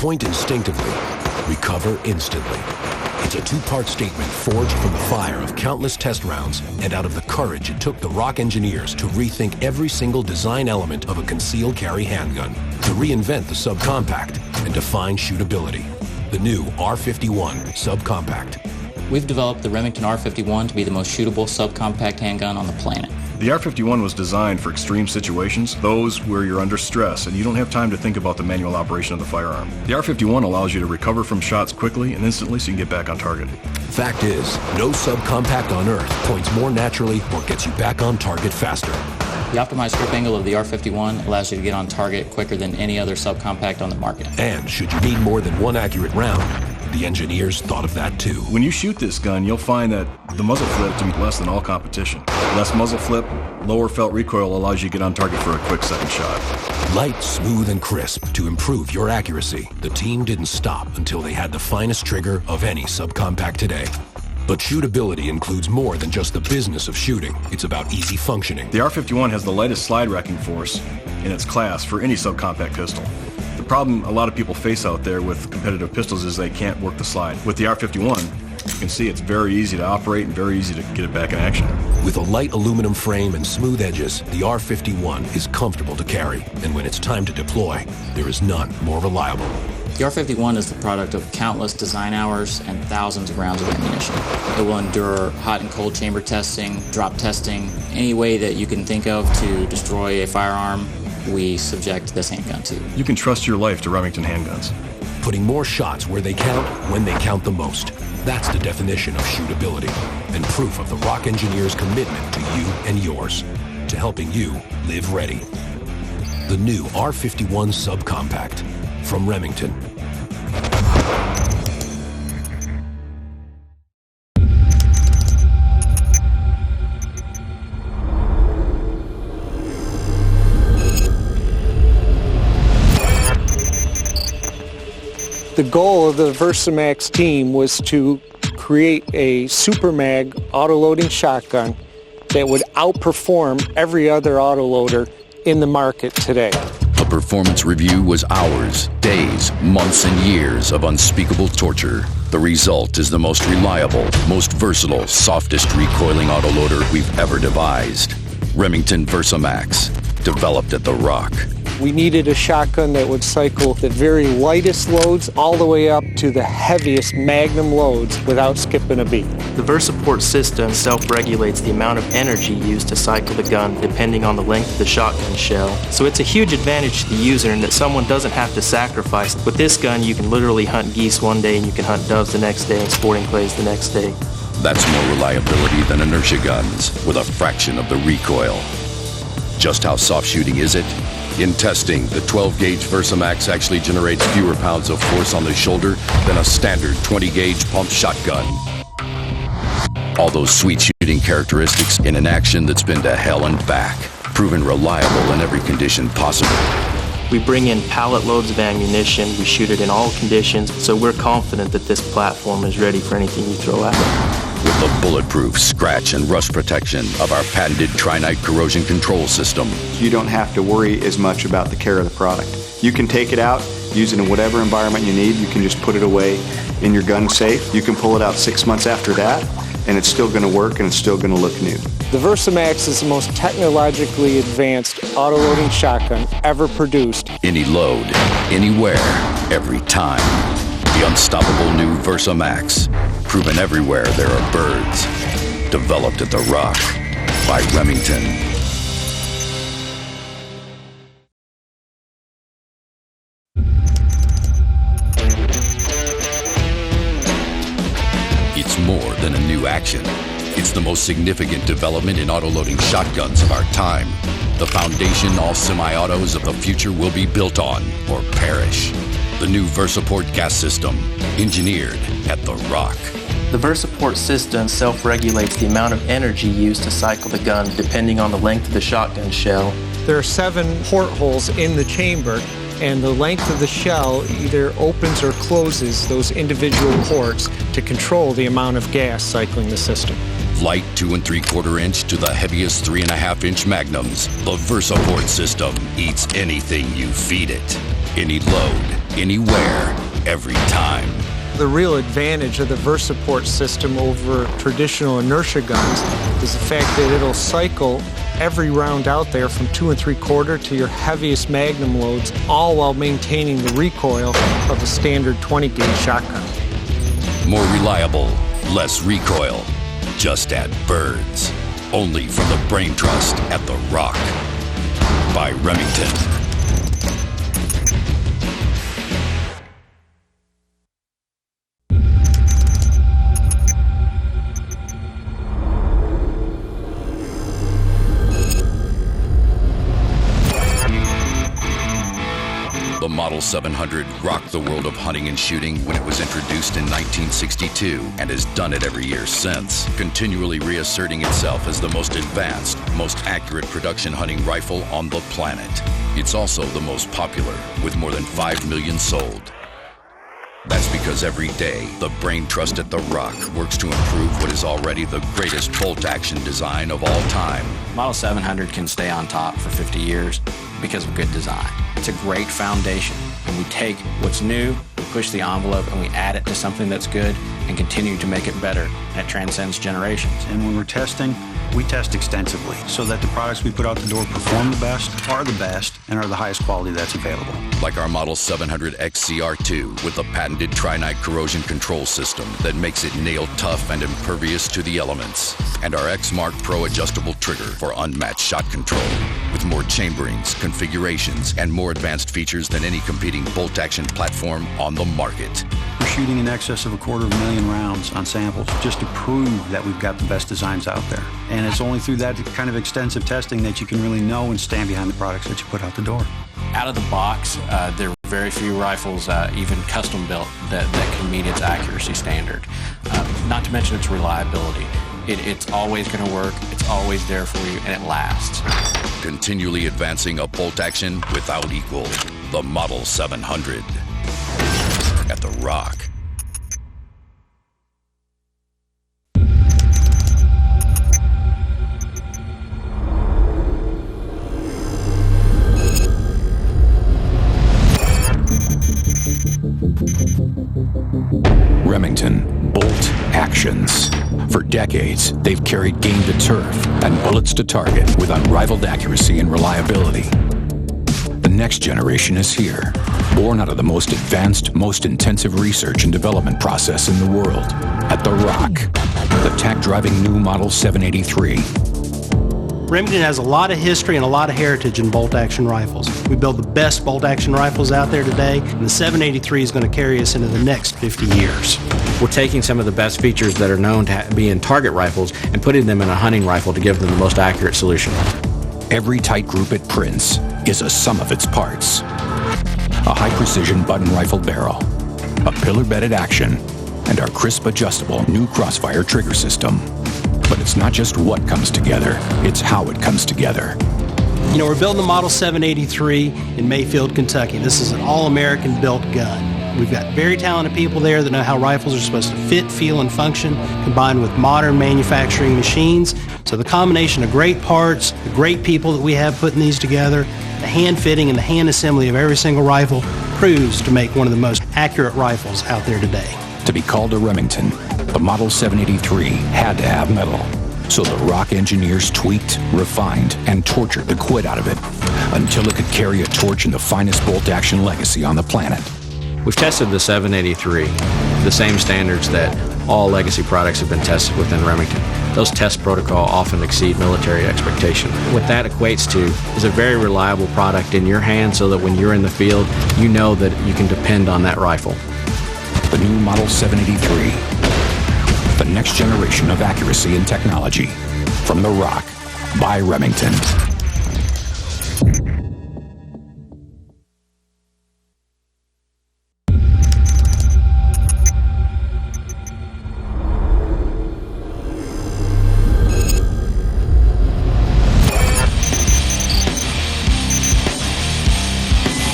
point instinctively, recover instantly. It's a two-part statement forged from the fire of countless test rounds and out of the courage it took the Rock engineers to rethink every single design element of a concealed carry handgun, to reinvent the subcompact and define shootability. The new R51 subcompact. We've developed the Remington R51 to be the most shootable subcompact handgun on the planet. The R51 was designed for extreme situations, those where you're under stress and you don't have time to think about the manual operation of the firearm. The R51 allows you to recover from shots quickly and instantly so you can get back on target. Fact is, no subcompact on Earth points more naturally or gets you back on target faster. The optimized grip angle of the R51 allows you to get on target quicker than any other subcompact on the market. And should you need more than one accurate round, the engineers thought of that too. When you shoot this gun, you'll find that the muzzle flip to be less than all competition. Less muzzle flip, lower felt recoil allows you to get on target for a quick second shot. Light, smooth, and crisp to improve your accuracy. The team didn't stop until they had the finest trigger of any subcompact today. But shootability includes more than just the business of shooting. It's about easy functioning. The R51 has the lightest slide racking force in its class for any subcompact pistol. The problem a lot of people face out there with competitive pistols is they can't work the slide. With the R51, you can see it's very easy to operate and very easy to get it back in action. With a light aluminum frame and smooth edges, the R51 is comfortable to carry. And when it's time to deploy, there is none more reliable. The R51 is the product of countless design hours and thousands of rounds of ammunition. It will endure hot and cold chamber testing, drop testing, any way that you can think of to destroy a firearm. We subject this handgun to. You can trust your life to Remington handguns. Putting more shots where they count, when they count the most. That's the definition of shootability, and proof of the Rock engineers' commitment to you and yours, to helping you live ready. The new R51 subcompact from Remington. The goal of the Versamax team was to create a super mag autoloading shotgun that would outperform every other autoloader in the market today. A performance review was hours, days, months, and years of unspeakable torture. The result is the most reliable, most versatile, softest recoiling autoloader we've ever devised. Remington Versamax, developed at The Rock. We needed a shotgun that would cycle the very lightest loads all the way up to the heaviest magnum loads without skipping a beat. The Versaport system self-regulates the amount of energy used to cycle the gun depending on the length of the shotgun shell. So it's a huge advantage to the user in that someone doesn't have to sacrifice. With this gun, you can literally hunt geese one day and you can hunt doves the next day and sporting clays the next day. That's more reliability than inertia guns, with a fraction of the recoil. Just how soft shooting is it? In testing, the 12-gauge Versamax actually generates fewer pounds of force on the shoulder than a standard 20-gauge pump shotgun. All those sweet shooting characteristics in an action that's been to hell and back, proven reliable in every condition possible. We bring in pallet loads of ammunition, we shoot it in all conditions, so we're confident that this platform is ready for anything you throw at it. With the bulletproof scratch and rust protection of our patented Trinite corrosion control system. You don't have to worry as much about the care of the product. You can take it out, use it in whatever environment you need. You can just put it away in your gun safe. You can pull it out 6 months after that, and it's still going to work and it's still going to look new. The Versamax is the most technologically advanced autoloading shotgun ever produced. Any load, anywhere, every time. The unstoppable new Versamax. Proven everywhere there are birds. Developed at The Rock by Remington. It's more than a new action. It's the most significant development in autoloading shotguns of our time. The foundation all semi-autos of the future will be built on or perish. The new Versaport gas system, engineered at The Rock. The Versaport system self-regulates the amount of energy used to cycle the gun depending on the length of the shotgun shell. There are 7 portholes in the chamber, and the length of the shell either opens or closes those individual ports to control the amount of gas cycling the system. Light 2 3/4 inch to the heaviest 3.5 inch magnums. The Versaport system eats anything you feed it. Any load, anywhere, every time. The real advantage of the Versaport system over traditional inertia guns is the fact that it'll cycle every round out there from 2 3/4 to your heaviest magnum loads, all while maintaining the recoil of a standard 20-gauge shotgun. More reliable, less recoil. Just add birds. Only from the brain trust at the Rock. By Remington. The Model 700 rocked the world of hunting and shooting when it was introduced in 1962 and has done it every year since, continually reasserting itself as the most advanced, most accurate production hunting rifle on the planet. It's also the most popular, with more than 5 million sold. That's because every day, the brain trust at the Rock works to improve what is already the greatest bolt-action design of all time. Model 700 can stay on top for 50 years because of good design. It's a great foundation, and we take what's new, we push the envelope, and we add it to something that's good and continue to make it better, and it transcends generations. And when we're testing, we test extensively so that the products we put out the door perform the best, and are the highest quality that's available. Like our Model 700 XCR2 with a patented Trinite corrosion control system that makes it nail tough and impervious to the elements. And our X-Mark Pro adjustable trigger for unmatched shot control with more chamberings, configurations, and more advanced features than any competing bolt-action platform on the market. We're shooting in excess of 250,000 rounds on samples just to prove that we've got the best designs out there. And it's only through that kind of extensive testing that you can really know and stand behind the products that you put out the door. Out of the box, there are very few rifles, even custom built, that can meet its accuracy standard. Not to mention its reliability. It's always going to work, it's always there for you, and it lasts. Continually advancing a bolt action without equal. The Model 700. At the Rock. Remington Bolt Actions. For decades, they've carried game to turf and bullets to target with unrivaled accuracy and reliability. The next generation is here, born out of the most advanced, most intensive research and development process in the world. At the Rock, the tack-driving new Model 783. Remington has a lot of history and a lot of heritage in bolt-action rifles. We build the best bolt-action rifles out there today, and the 783 is going to carry us into the next 50 years. We're taking some of the best features that are known to be in target rifles and putting them in a hunting rifle to give them the most accurate solution. Every tight group it prints is a sum of its parts. A high-precision button rifle barrel, a pillar-bedded action, and our crisp adjustable new Crossfire trigger system. But it's not just what comes together, it's how it comes together. You know, we're building the Model 783 in Mayfield, Kentucky. This is an all-American built gun. We've got very talented people there that know how rifles are supposed to fit, feel, and function, combined with modern manufacturing machines. So the combination of great parts, the great people that we have putting these together, the hand fitting and the hand assembly of every single rifle proves to make one of the most accurate rifles out there today. To be called a Remington, the Model 783 had to have metal. So the Rock engineers tweaked, refined, and tortured the quid out of it until it could carry a torch in the finest bolt-action legacy on the planet. We've tested the 783, the same standards that all legacy products have been tested within Remington. Those test protocols often exceed military expectation. What that equates to is a very reliable product in your hand so that when you're in the field, you know that you can depend on that rifle. The new Model 783, the next generation of accuracy and technology. From the Rock, by Remington.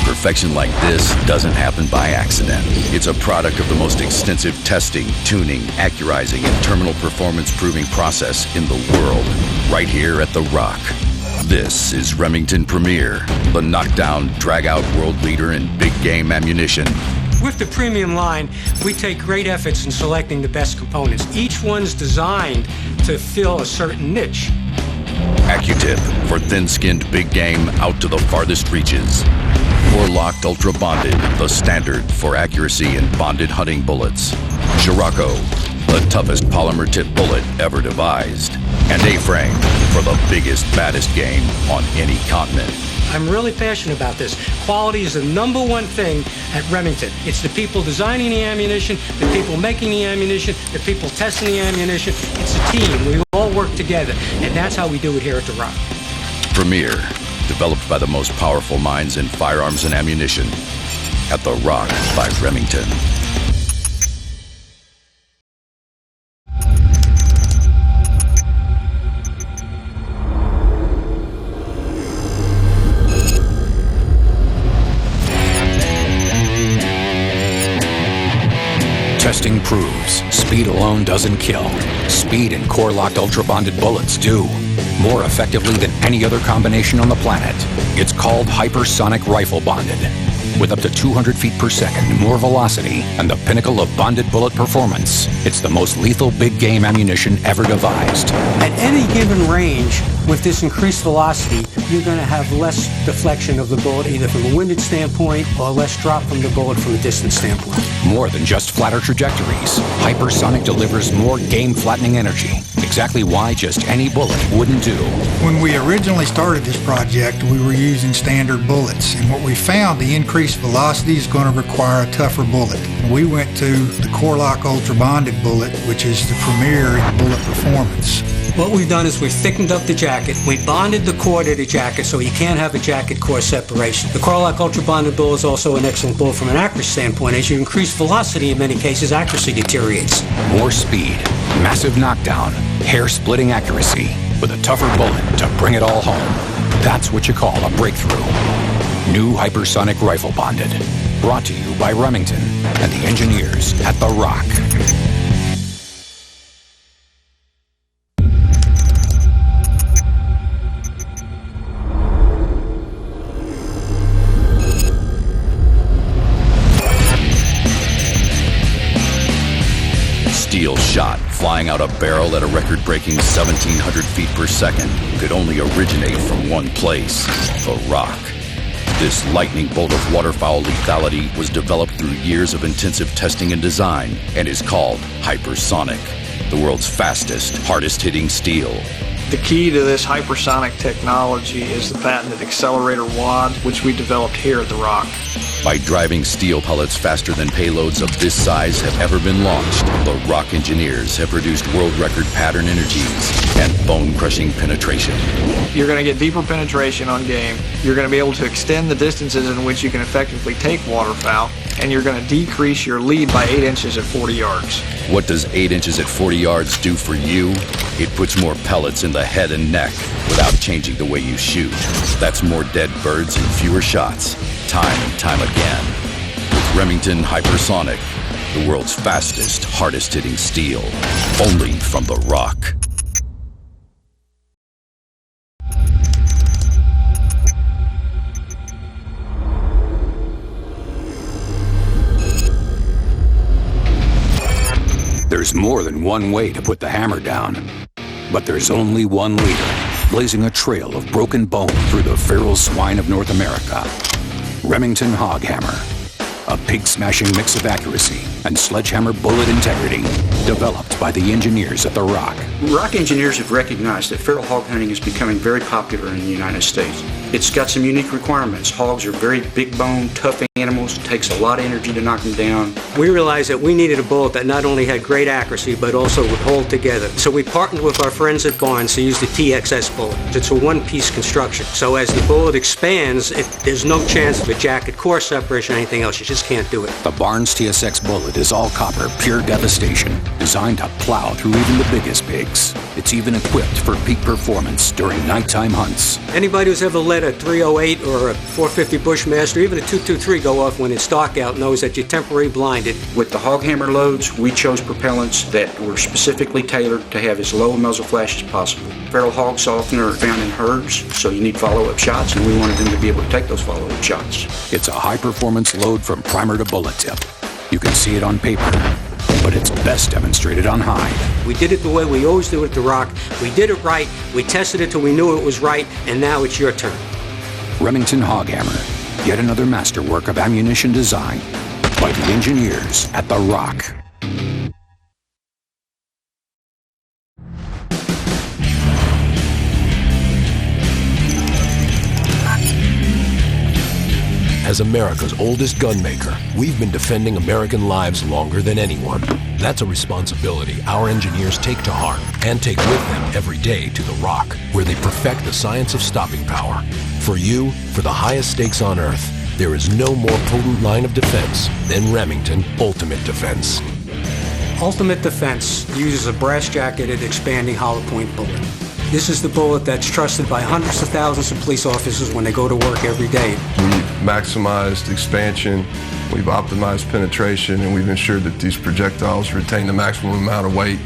Perfection like this doesn't happen by accident. It's a product of the most extensive testing, tuning, accurizing, and terminal performance proving process in the world, right here at the Rock. This is Remington Premiere, the knockdown, drag-out world leader in big game ammunition. With the premium line, we take great efforts in selecting the best components. Each one's designed to fill a certain niche. AccuTip for thin-skinned big game out to the farthest reaches. Core-locked ultra-bonded, the standard for accuracy in bonded hunting bullets. Scirocco, the toughest polymer tip bullet ever devised. And A-frame for the biggest, baddest game on any continent. I'm really passionate about this. Quality is the #1 thing at Remington. It's the people designing the ammunition, the people making the ammunition, the people testing the ammunition. It's a team. We all work together, and that's how we do it here at The Rock. Premiere, developed by the most powerful minds in firearms and ammunition. At The Rock by Remington. Testing proves speed alone doesn't kill. Speed and core-locked ultra-bonded bullets do. More effectively than any other combination on the planet. It's called Hypersonic Rifle Bonded. With up to 200 feet per second more velocity and the pinnacle of bonded bullet performance, it's the most lethal big game ammunition ever devised. At any given range, with this increased velocity, you're going to have less deflection of the bullet, either from a windage standpoint or less drop from the bullet from a distance standpoint. More than just flatter trajectories, Hypersonic delivers more game-flattening energy. Exactly why just any bullet wouldn't do. When we originally started this project, we were using standard bullets, and what we found, the increased velocity is going to require a tougher bullet. We went to the Core-Lock Ultra Bonded bullet, which is the premier in bullet performance. What we've done is we've thickened up the jacket. We bonded the core to the jacket so you can't have a jacket-core separation. The Core-Lock Ultra Bonded bullet is also an excellent bullet from an accuracy standpoint. As you increase velocity, in many cases, accuracy deteriorates. More speed, massive knockdown, hair-splitting accuracy, with a tougher bullet to bring it all home. That's what you call a breakthrough. New Hypersonic Rifle Bonded. Brought to you by Remington and the engineers at The Rock. Steel shot flying out a barrel at a record-breaking 1,700 feet per second could only originate from one place, The Rock. This lightning bolt of waterfowl lethality was developed through years of intensive testing and design and is called Hypersonic, the world's fastest, hardest-hitting steel. The key to this hypersonic technology is the patented accelerator wad, which we developed here at The Rock. By driving steel pellets faster than payloads of this size have ever been launched, The Rock engineers have produced world record pattern energies and bone-crushing penetration. You're going to get deeper penetration on game. You're going to be able to extend the distances in which you can effectively take waterfowl, and you're going to decrease your lead by 8 inches at 40 yards. What does 8 inches at 40 yards do for you? It puts more pellets in the head and neck without changing the way you shoot. That's more dead birds and fewer shots, time and time again. With Remington Hypersonic, the world's fastest, hardest-hitting steel, only from The Rock. There's more than one way to put the hammer down. But there's only one leader, blazing a trail of broken bone through the feral swine of North America. Remington Hog Hammer. A pig-smashing mix of accuracy and sledgehammer bullet integrity, developed by the engineers at The Rock. Rock engineers have recognized that feral hog hunting is becoming very popular in the United States. It's got some unique requirements. Hogs are very big-boned, tough animals. It takes a lot of energy to knock them down. We realized that we needed a bullet that not only had great accuracy, but also would hold together. So we partnered with our friends at Barnes to use the TXS bullet. It's a one-piece construction. So as the bullet expands, there's no chance of a jacket core separation or anything else. You just can't do it. The Barnes TSX bullet is all copper, pure devastation, designed to plow through even the biggest pigs. It's even equipped for peak performance during nighttime hunts. Anybody who's ever let a 308 or a 450 Bushmaster, even a 223 go go off when it's dark out knows that you're temporarily blinded. With the Hog Hammer loads, we chose propellants that were specifically tailored to have as low a muzzle flash as possible. Feral hogs often are found in herds, so you need follow-up shots, and we wanted them to be able to take those follow-up shots. It's a high-performance load from primer to bullet tip. You can see it on paper, but it's best demonstrated on high. We did it the way we always do at the Rock. We did it right, we tested it till we knew it was right, and now it's your turn. Remington Hog Hammer, yet another masterwork of ammunition design by the engineers at The Rock. As America's oldest gunmaker, we've been defending American lives longer than anyone. That's a responsibility our engineers take to heart and take with them every day to The Rock, where they perfect the science of stopping power. For you, for the highest stakes on Earth, there is no more potent line of defense than Remington Ultimate Defense. Ultimate Defense uses a brass-jacketed expanding hollow point bullet. This is the bullet that's trusted by hundreds of thousands of police officers when they go to work every day. We've maximized expansion, we've optimized penetration, and we've ensured that these projectiles retain the maximum amount of weight.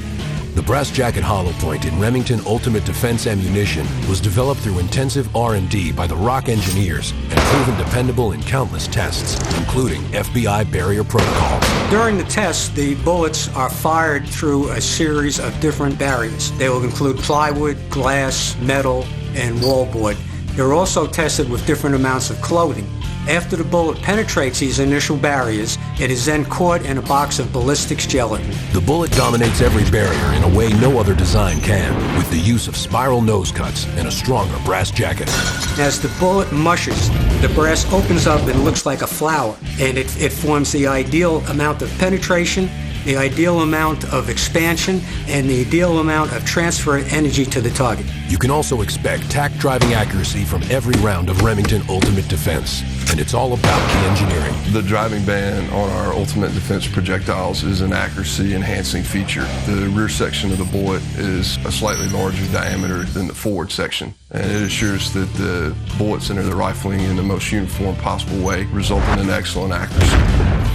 The brass jacket hollow point in Remington Ultimate Defense ammunition was developed through intensive R&D by the Rock engineers and proven dependable in countless tests, including FBI barrier protocols. During the test, the bullets are fired through a series of different barriers. They will include plywood, glass, metal, and wallboard. They're also tested with different amounts of clothing. After the bullet penetrates these initial barriers, it is then caught in a box of ballistics gelatin. The bullet dominates every barrier in a way no other design can, with the use of spiral nose cuts and a stronger brass jacket. As the bullet mushes, the brass opens up and looks like a flower, and it forms the ideal amount of penetration, the ideal amount of expansion, and the ideal amount of transfer energy to the target. You can also expect tack-driving accuracy from every round of Remington Ultimate Defense, and it's all about the engineering. The driving band on our Ultimate Defense projectiles is an accuracy-enhancing feature. The rear section of the bullet is a slightly larger diameter than the forward section, and it assures that the bullets enter the rifling in the most uniform possible way, resulting in excellent accuracy.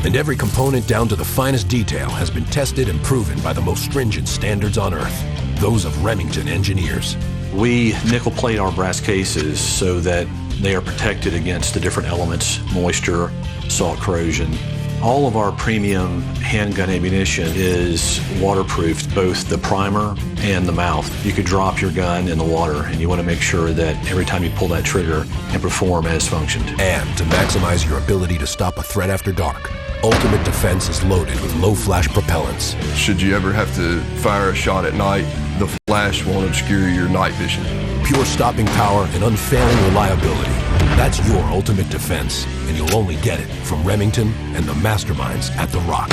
And every component down to the finest detail has been tested and proven by the most stringent standards on Earth, those of Remington engineers. We nickel plate our brass cases so that they are protected against the different elements, moisture, salt corrosion. All of our premium handgun ammunition is waterproofed, both the primer and the mouth. You could drop your gun in the water, and you want to make sure that every time you pull that trigger, it perform as functioned. And to maximize your ability to stop a threat after dark, Ultimate Defense is loaded with low-flash propellants. Should you ever have to fire a shot at night, the flash won't obscure your night vision. Pure stopping power and unfailing reliability. That's your Ultimate Defense, and you'll only get it from Remington and the masterminds at The Rock.